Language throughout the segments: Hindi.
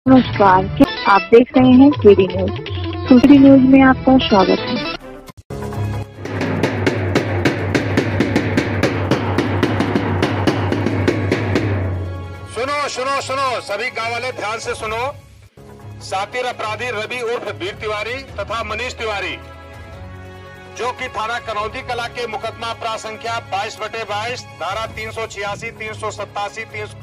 नमस्कार, आप देख रहे हैं केडी न्यूज। केडी न्यूज में आपका स्वागत है। सुनो सभी गांव वाले ध्यान से सुनो। सातिर अपराधी रवि उर्फ वीर तिवारी तथा मनीष तिवारी जो कि थाना कनौदी कला के मुकदमा अपराध संख्या 22/22 धारा 386, 387, 300।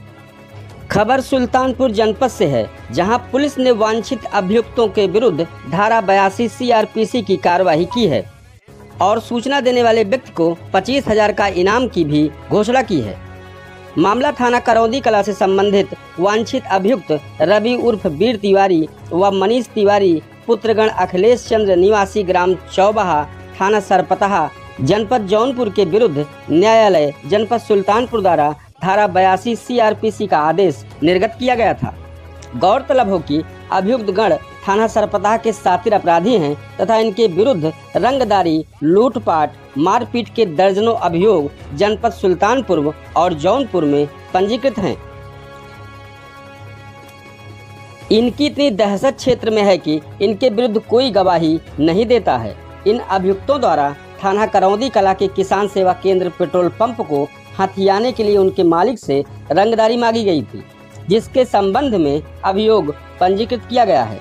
खबर सुल्तानपुर जनपद से है, जहां पुलिस ने वांछित अभियुक्तों के विरुद्ध धारा 82 CRPC की कार्रवाई की है और सूचना देने वाले व्यक्ति को 25,000 का इनाम की भी घोषणा की है। मामला थाना करौदी कला से संबंधित वांछित अभियुक्त रवि उर्फ वीर तिवारी व मनीष तिवारी पुत्रगण अखिलेश चंद्र निवासी ग्राम चौबाहा थाना सरपतहा जनपद जौनपुर के विरुद्ध न्यायालय जनपद सुल्तानपुर द्वारा धारा 82 CRPC का आदेश निर्गत किया गया था। गौरतलब हो कि अभियुक्त गण थाना सरपतहा के सातिर अपराधी हैं तथा इनके विरुद्ध रंगदारी, लूटपाट, मारपीट के दर्जनों अभियोग जनपद सुल्तानपुर और जौनपुर में पंजीकृत हैं। इनकी इतनी दहशत क्षेत्र में है कि इनके विरुद्ध कोई गवाही नहीं देता है। इन अभियुक्तों द्वारा थाना करौदी कला के किसान सेवा केंद्र पेट्रोल पंप को हथियाने के लिए उनके मालिक से रंगदारी मांगी गई थी, जिसके संबंध में अभियोग पंजीकृत किया गया है।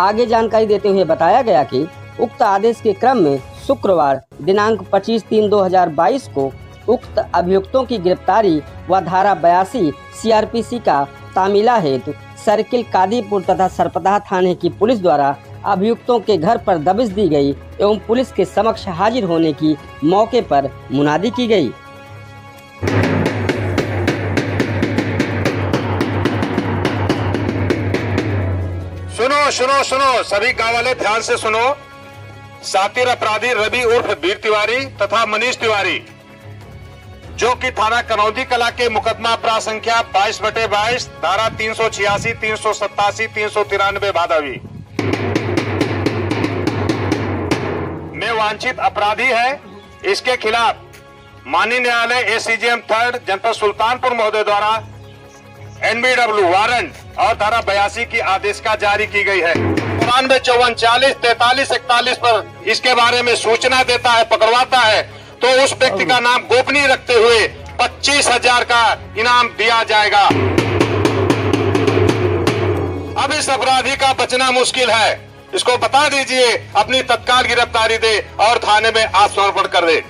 आगे जानकारी देते हुए बताया गया कि उक्त आदेश के क्रम में शुक्रवार दिनांक 25/3/2022 को उक्त अभियुक्तों की गिरफ्तारी व धारा 82 CRPC का तामीला हेतु सर्किल कादीपुर तथा सरपतहा थाने की पुलिस द्वारा अभियुक्तों के घर पर दबिश दी गई एवं पुलिस के समक्ष हाजिर होने की मौके पर मुनादी की गई। सुनो सभी गांव वाले ध्यान से सुनो। सातिर अपराधी रवि उर्फ वीर तिवारी तथा मनीष तिवारी जो कि थाना कनौदी कला के मुकदमा अपराध संख्या 22/22 धारा 386, 387, 393 भादवी में वांछित अपराधी है। इसके खिलाफ माननीय न्यायालय ACGM 3rd जनपद सुल्तानपुर महोदय द्वारा NBW वारंट और धारा 82 की आदेशिका जारी की गई है। 94, 54, 40, 43, 41 पर इसके बारे में सूचना देता है, पकड़वाता है तो उस व्यक्ति का नाम गोपनीय रखते हुए 25,000 का इनाम दिया जाएगा। अब इस अपराधी का बचना मुश्किल है। इसको बता दीजिए, अपनी तत्काल गिरफ्तारी दे और थाने में आत्मसमर्पण कर दे।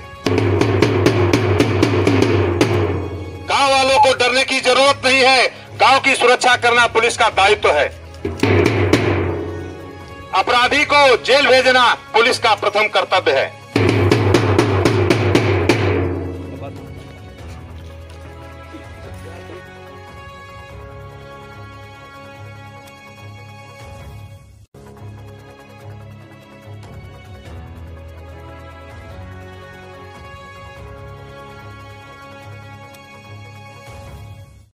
गांव वालों को डरने की जरूरत नहीं है। गांव की सुरक्षा करना पुलिस का दायित्व है। अपराधी को जेल भेजना पुलिस का प्रथम कर्तव्य है।